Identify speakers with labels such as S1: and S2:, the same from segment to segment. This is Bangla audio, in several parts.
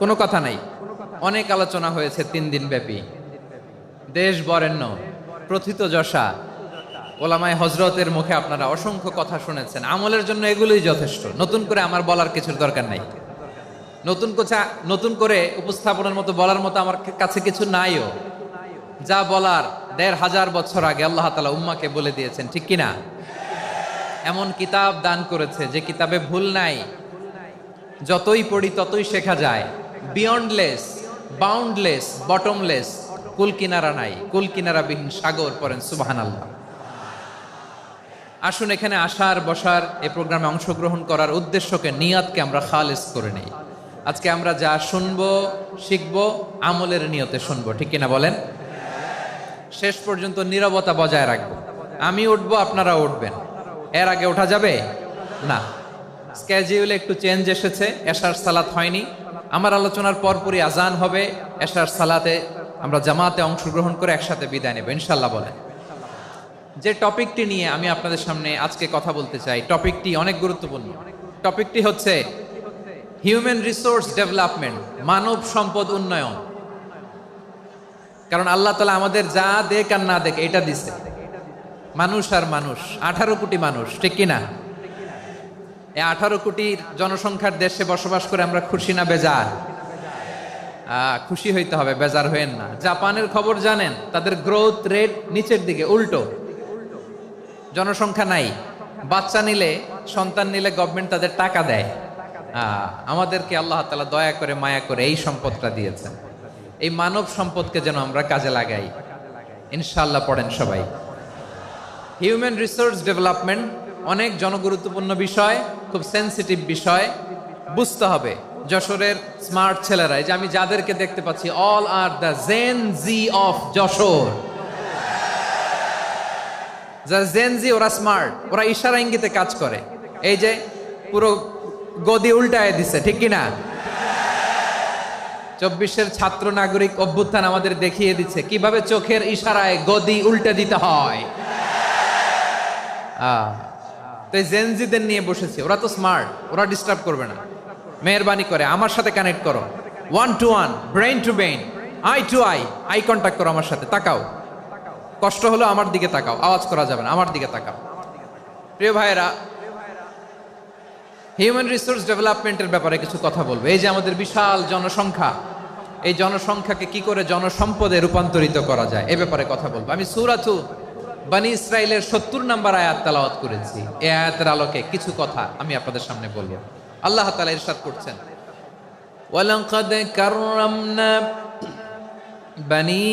S1: কোনো কথা নাই। অনেক আলোচনা হয়েছে 3 দিন ব্যাপী। দেশ বরেণ্য প্রথিতযশা ওলামায়ে হযরতের মুখে আপনারা অসংখ্য কথা শুনেছেন। আমলের জন্য এগুলোই যথেষ্ট। নতুন করে আমার বলার কিছুর দরকার নাই। নতুন করে উপস্থাপনের মতো বলার মতো আমার কাছে কিছু নাইও। যা বলার ১৫০০ বছর আগে আল্লাহ তাআলা উম্মাকে বলে দিয়েছেন, ঠিক কিনা? এমন কিতাব দান করেছে যে কিতাবে ভুল নাই। যতই পড়ি ততই শেখা যায়। বিয়ন্ডলেস, বাউন্ডলেস, বটমলেস, কুল কিনারা নাই, কুল কিনারাবিহীন সাগর। পড়েন সুবহানাল্লাহ। আসুন এখানে আসার বসার এই প্রোগ্রামে অংশগ্রহণ করার উদ্দেশ্যকে, নিয়াতকে আমরা খালেস করে নেই। আজকে আমরা যা শুনবো শিখবো আমলের নিয়তে শুনবো, ঠিক কিনা বলেন? শেষ পর্যন্ত নীরবতা বজায় রাখবো। আমি উঠবো, আপনারা উঠবেন। এর আগে ওঠা যাবে না। স্কেজিউলে একটু চেঞ্জ এসেছে, এশার সালাত হয়নি। আমার আলোচনার পরপরই আজান হবে। এশার সালাতে আমরা জামাতে অংশগ্রহণ করে একসাথে বিদায় নেব ইনশাল্লাহ। বলেন, যে টপিকটি নিয়ে আমি আপনাদের সামনে আজকে কথা বলতে চাই, টপিকটি অনেক গুরুত্বপূর্ণ। টপিকটি হচ্ছে হিউম্যান রিসোর্স ডেভেলপমেন্ট, মানব সম্পদ উন্নয়ন। কারণ আল্লাহ তাআলা আমাদের যা দেখ আর না দেখ এটা দিছে। মানুষ আর মানুষ, 18 কোটি মানুষ, ঠিক কিনা? এই 18 কোটির জনসংখ্যার দেশে বসবাস করে আমরা খুশি না বেজার? খুশি হইতে হবে, বেজার হইেন না। জাপানের খবর জানেন? তাদের গ্রোথ রেট নিচের দিকে, উল্টো। জনসংখ্যা নাই, বাচ্চা নিলে, সন্তান নিলে গভর্নমেন্ট তাদের টাকা দেয়। আমাদেরকে আল্লাহ তাআলা দয়া করে মায়া করে এই সম্পদটা দিয়েছেন। এই মানব সম্পদকে যেন আমরা কাজে লাগাই ইনশাআল্লাহ। পড়েন সবাই। হিউম্যান রিসোর্স ডেভেলপমেন্ট অনেক জনগুরুত্বপূর্ণ বিষয়, খুব সেন্সিটিভ বিষয়। বুঝতে হবে যশোরের স্মার্ট ছেলেরা, এই যে আমি যাদেরকে দেখতে পাচ্ছি, all are the Gen Z of Jessore. Gen Z, ওরা স্মার্ট, ওরা ইশারা ইঙ্গিতে কাজ করে। এই যে পুরো গদি উল্টায় দিছে, ঠিক কিনা? 24-এর ছাত্র নাগরিক অভ্যুত্থান আমাদের দেখিয়ে দিচ্ছে কিভাবে চোখের ইশারায় গদি উল্টে দিতে হয়। তো জেনজিদের নিয়ে বসেছে। ওরা তো স্মার্ট, ওরা ডিস্টার্ব করবে না। মেহরবানি করে আমার সাথে কানেক্ট করো, 1 to 1, brain to brain, eye to eye, eye contact করো আমার সাথে। তাকাও, কষ্ট হলো আমার দিকে তাকাও, আওয়াজ করা যাবে না, আমার দিকে তাকাও। প্রিয় ভাইয়েরা, হিউম্যান রিসোর্স ডেভেলপমেন্টের ব্যাপারে কিছু কথা বলবো। এই যে আমাদের বিশাল জনসংখ্যা, এই জনসংখ্যাকে কি করে জনসম্পদে রূপান্তরিত করা যায় এ ব্যাপারে কথা বলবো। আমি সূরাতু বনী ইসরাইলের 70 নম্বর আয়াত তেলাওয়াত করেছি। এই আয়াতের আলোকে কিছু কথা আমি আপনাদের সামনে বলবো। আল্লাহ তাআলা ইরশাদ করছেন, ওয়ালাকাদ কাররামনা বনী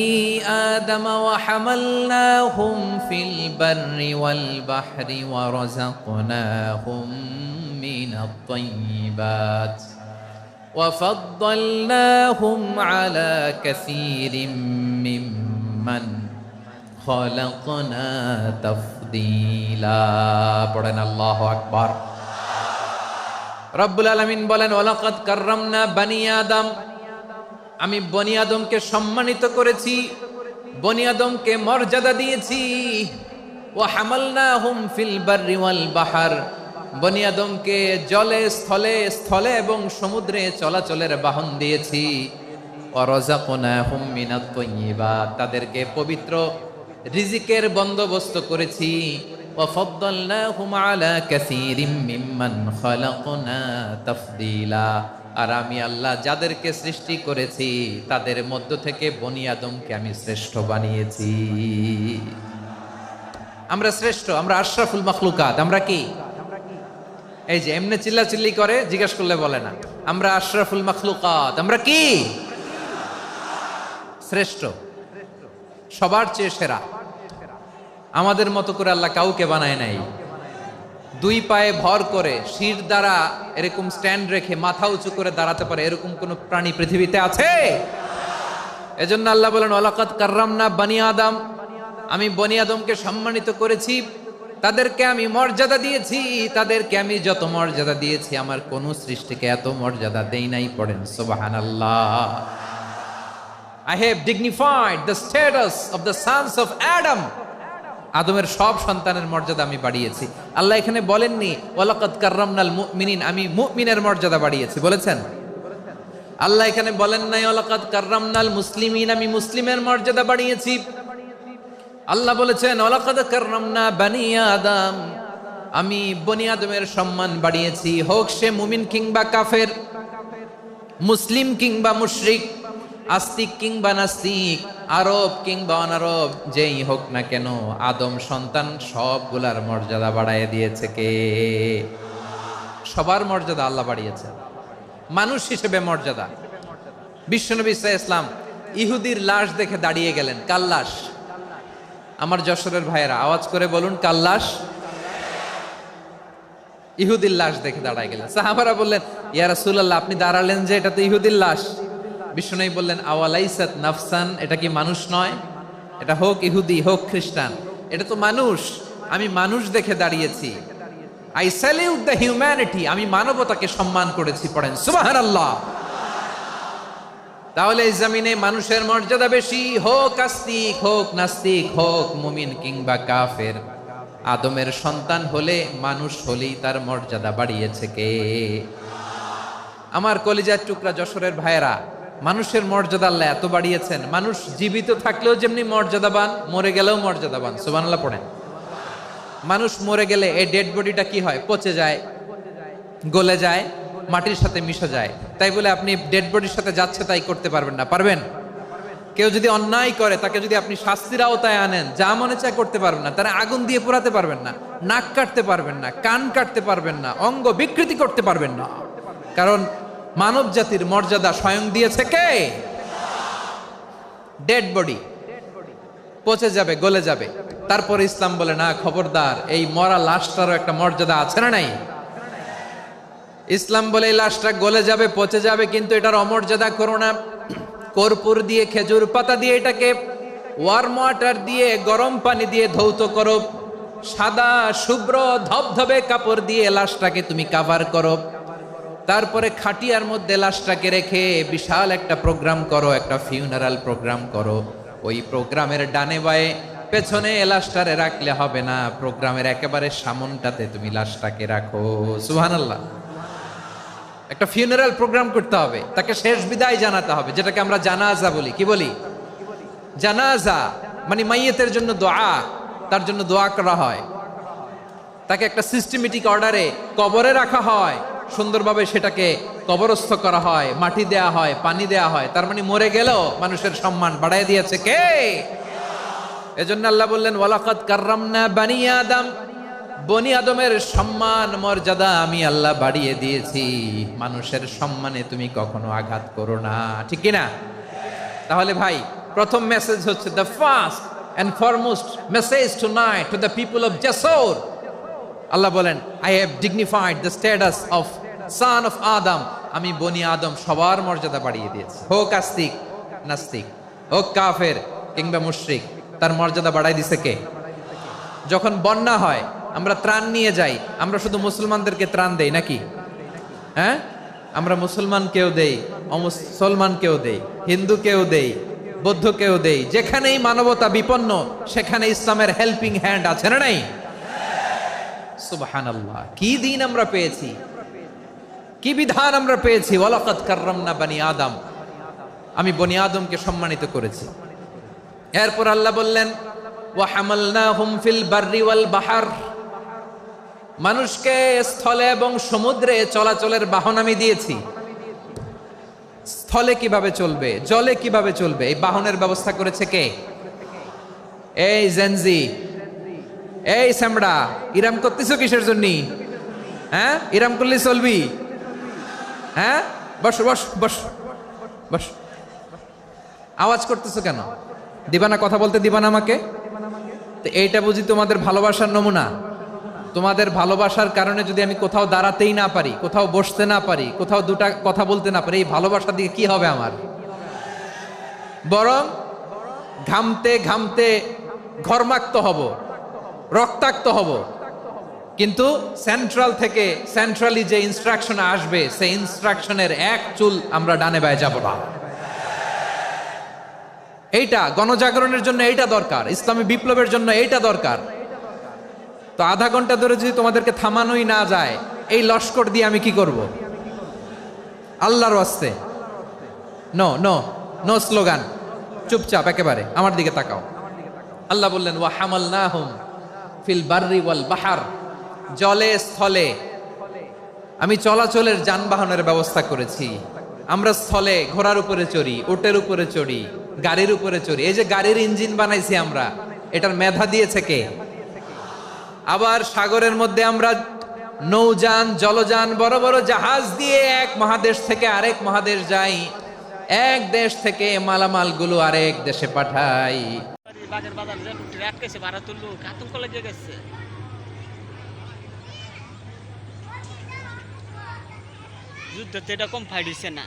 S1: আদম ওয়া হামালনাহুম ফিল বাররি ওয়াল বাহরি ওয়া রাযাকনাহুম মিনাত তাইয়্যিবাত ওয়া ফাদ্দালনাহুম আলা কাসীরিম মিম্মান খালাকনা তাফদীলা। পড়েন আল্লাহু আকবার। রব্বুল আলামিন বলেন, ওয়ালাকাদ কাররামনা বনী আদম, আমি বনী আদমকে সম্মানিত করেছি, বনী আদমকে মর্যাদা দিয়েছি। ওয়া হামালনাহুম ফিল বাররি ওয়াল বাহর, বনী আদমকে জলে স্থলে, স্থলে এবং সমুদ্রে চলাচলের বাহন দিয়েছি। ওয়া রাযাকনাহুম মিনাত তাইয়্যিবাত, তাদেরকে পবিত্র রিজিকের বন্দোবস্ত করেছি। ওয়া ফাদ্দালনাহুম আলা কাসীরিম মিম্মান খালাকনা তাফদীলা, আর আমি আল্লাহ যাদেরকে সৃষ্টি করেছি তাদের মধ্য থেকে বনী আদমকে আমি শ্রেষ্ঠ বানিয়েছি। আমরা শ্রেষ্ঠ, আমরা আশরাফুল মাখলুকাত। আমরা কি? এই যে এমনি চিল্লাচিল্লি করে, জিজ্ঞেস করলে বলে না। আমরা আশরাফুল মাখলুকাত। আমরা কি? শ্রেষ্ঠ, সবার চেয়ে সেরা। আমাদের মতো করে আল্লাহ কাউকে বানায় নাই। 2 পায়ে ভর করে, শির দ্বারা এরকম স্ট্যান্ড রেখে মাথা উঁচু করে দাঁড়াতে পারে এরকম কোন প্রাণী পৃথিবীতে আছে? এজন্য আল্লাহ বলেন, ওয়ালাকাদ কাররামনা বনী আদম, আমি বনী আদমকে সম্মানিত করেছি, তাদেরকে আমি মর্যাদা দিয়েছি। তাদেরকে আমি যত মর্যাদা দিয়েছি আমার কোন সৃষ্টিকে এত মর্যাদা দেই নাই। পড়েন সুবহানাল্লাহ। I have dignified the status of the sons of Adam, আদমের সব সন্তানের মর্যাদা আমি বাড়িয়েছি। আল্লাহ এখানে বলেননি ওয়ালাকাদ কাররামনাল মুমিনিন, আমি মুমিনের মর্যাদা বাড়িয়েছি, বলেছেন? আল্লাহ এখানে বলেন নাই ওয়ালাকাদ কাররামনাল মুসলিমিন, আমি মুসলিমের মর্যাদা বাড়িয়েছি। আল্লাহ বলেছেন ওয়ালাকাদ কাররামনা বানি আদম, আমি বনি আদমের সম্মান বাড়িয়েছি, হোক সে মুমিন কিংবা কাফের, মুসলিম কিংবা মুশরিক, আস্তিক কিংবা নাস্তিক, আরব কিংবা অনারব, যেই হোক না কেন আদম সন্তান সবগুলার মর্যাদা বাড়ায় দিয়েছে কে? সবার মর্যাদা আল্লাহ বাড়িয়েছে, মানুষ হিসেবে মর্যাদা। বিশ্বনবী ইসলাম ইহুদির লাশ দেখে দাঁড়িয়ে গেলেন। কার লাশ? আমার যশোরের ভাইয়েরা আওয়াজ করে বলুন, কার লাশ? ইহুদির লাশ দেখে দাঁড়ায় গেলেন। সাহাবারা বললেন, ইয়া রাসূলুল্লাহ, আপনি দাঁড়ালেন যে, এটা তো ইহুদির লাশ। বিশ্বনবী বললেন, আওয়ালাইসাত নাফসান, এটা কি মানুষ নয়? এটা হোক ইহুদি হোক খ্রিস্টান, এটা তো মানুষ। আমি মানুষ দেখে দাঁড়িয়েছি। আই স্যালিউট দ্য হিউম্যানিটি, আমি মানবতাকে সম্মান করেছি। পড়েন সুবহানাল্লাহ। তাহলে এই জমিনে মানুষের মর্যাদা বেশি, হোক আস্তিক হোক নাস্তিক, হোক মুমিন কিংবা কাফের। আদমের সন্তান হলে, মানুষ হলেই তার মর্যাদা বাড়িয়েছে কে? আমার কলিজার টুকরা যশোরের ভাইয়েরা, মানুষের মর্যাদা আল্লাহ এত বাড়িয়েছেন, মানুষ জীবিত থাকলেও যেমনি মর্যাদাবান, মরে গেলেও মর্যাদাবান। সুবহানাল্লাহ পড়েন। মানুষ মরে গেলে এই ডেড বডিটা কি হয়? পচে যায়, গলে যায়, মাটির সাথে মিশে যায়। তাই বলে আপনি ডেড বডির সাথে যাচ্ছে তাই করতে পারবেন না? পারবেন? কেউ যদি অন্যায় করে, তাকে যদি আপনি শাস্তির আওতায় আনেন, যা মনে চায় করতে পারবেন না। তারা আগুন দিয়ে পোড়াতে পারবেন না, নাক কাটতে পারবেন না, কান কাটতে পারবেন না, অঙ্গ বিকৃতি করতে পারবেন না। কারণ মানব জাতির মর্যাদা স্বয়ং দিয়েছে কে? ডেড বডি পচে যাবে, গলে যাবে। তারপর ইসলাম বলে, না খবরদার, এই মরা লাশটারও একটা মর্যাদা আছে না নাই? ইসলাম বলে এই লাশটা গলে যাবে, পচে যাবে, কিন্তু এটার অমর্যাদা করো না। কর্পূর দিয়ে, খেজুর পাতা দিয়ে, এটাকে ওয়ার্ম ওয়াটার দিয়ে, গরম পানি দিয়ে ধৌত করো। সাদা শুভ্র ধবধবে কাপড় দিয়ে লাশটাকে তুমি কাভার করো। তারপরে খাটিয়ার মধ্যে লাশটাকে রেখে বিশাল একটা প্রোগ্রাম করো, একটা ফিউনারাল প্রোগ্রাম করো। ওই প্রোগ্রামের ডানে বায়ে পেছনে লাশটারে রাখলে হবে না, প্রোগ্রামের একেবারে সামনটাতে তুমি লাশটাকে রাখো। সুবহানাল্লাহ। একটা ফিউনারাল প্রোগ্রাম করতে হবে, তাকে শেষ বিদায় জানাতে হবে, যেটাকে আমরা জানাজা বলি। কি বলি? জানাজা মানে মাইয়েতের জন্য দোয়া, তার জন্য দোয়া করা হয়। তাকে একটা সিস্টেমেটিক অর্ডারে কবরে রাখা হয়, সুন্দরভাবে সেটাকে কবরস্থ করা হয়, মাটি দেয়া হয়, পানি দেয়া হয়। তার মানে মরে গেলেও মানুষের সম্মান বাড়ায় দিয়েছে কে? এজন্য আল্লাহ বললেন ওয়ালাকাদ কাররামনা বানি আদম, বনি আদমের সম্মান মর্যাদা আমি আল্লাহ বাড়িয়ে দিয়েছি। মানুষের সম্মানে তুমি কখনো আঘাত করো না, ঠিক কি না? তাহলে ভাই, প্রথম মেসেজ হচ্ছে, the first and foremost message tonight to the people of Jessore. Allah বলেন, I have dignified the status of son of Adam, আমি বনি আদম সবার মর্যাদা বাড়িয়ে দিয়েছি। হোক আস্তিক নাস্তিক, হোক কাফের কিংবা মুশরিক, তার মর্যাদা বাড়াই দিছে কে? যখন বন্যা হয়, আমরা ত্রাণ নিয়ে যাই, আমরা শুধু মুসলমানদেরকে ত্রাণ দেই নাকি? হ্যাঁ, আমরা মুসলমানকেও দেই, অমুসলমানকেও দেই, হিন্দুকেও দেই, বৌদ্ধকেও দেই। যেখানেই মানবতা বিপন্ন, সেখানে ইসলামের হেল্পিং হ্যান্ড আছে না নাই? সুবহানাল্লাহ। কি দিন আমরা পেয়েছি, কি বিধান আমরা পেয়েছি। ওয়ালাকাদ কাররামনা বানি আদম, আমি বনি আদমকে সম্মানিত করেছি। এরপর আল্লাহ বললেন, ওয়া হামালনাহুম ফিল বাররি ওয়াল বাহর, মানুষকে স্থলে এবং সমুদ্রে চলাচলের বাহন আমি দিয়েছি। স্থলে কিভাবে চলবে, জলে কিভাবে চলবে, এই বাহনের ব্যবস্থা করেছে কে? এই জেনজি, এই স্যামড়া, ইরাম করতেছো কিসের জন্য? হ্যাঁ, ইরাম করলে চলবি? হ্যাঁ, বস বস বস বস। আওয়াজ করতেছো কেন? দিবা না, কথা বলতে দিবা না আমাকে? তো এইটা বুঝি তোমাদের ভালোবাসার নমুনা? তোমাদের ভালোবাসার কারণে যদি আমি কোথাও দাঁড়াতেই না পারি, কোথাও বসতে না পারি, কোথাও দুটা কথা বলতে না পারি, এই ভালোবাসা দিয়ে কি হবে আমার? বরং ঘামতে ঘামতে ঘর্মাক্ত হব, রক্তাক্ত হব। কিন্তু সেন্ট্রাল থেকে, সেন্ট্রালি যে ইনস্ট্রাকশন আসবে, সেই ইনস্ট্রাকশনের এক চুল আমরা ডানে বায়ে যাব না। এইটা গণজাগরণের জন্য এইটা দরকার, ইসলামী বিপ্লবের জন্য এইটা দরকার। তো আধা ঘন্টা ধরে যদি তোমাদেরকে থামানোই না যায়, এই লস্কর দিয়ে আমি কি করব? আল্লাহর ওয়াস্তে নো নো নো স্লোগান, চুপচাপ একেবারে আমার দিকে তাকাও। আল্লাহ বললেন ওয়া হামালনাহুম ফিল বাররি ওয়াল বাহার, জলে স্থলে আমি চলাচলের যানবাহনের ব্যবস্থা করেছি। আমরা স্থলে ঘোড়ার উপরে চড়ি, উটের উপরে চড়ি, গাড়ির উপরে চড়ি। এই যে গাড়ির ইঞ্জিন বানাইছি আমরা, এটার মেধা দিয়েছে কে? আবার সাগরের মধ্যে আমরা নৌযান, জলযান, বড় বড় জাহাজ দিয়ে এক মহাদেশ থেকে আরেক মহাদেশ যাই, এক দেশ থেকে মালামাল গুলো আরেক দেশে পাঠাই।
S2: বাগের বাজার যে লুটি আটকেছে, ভাড়া তুললো, আতঙ্ক লেগে গেছে। যুদ্ধ তো এটা কম ফাইট হইছে না।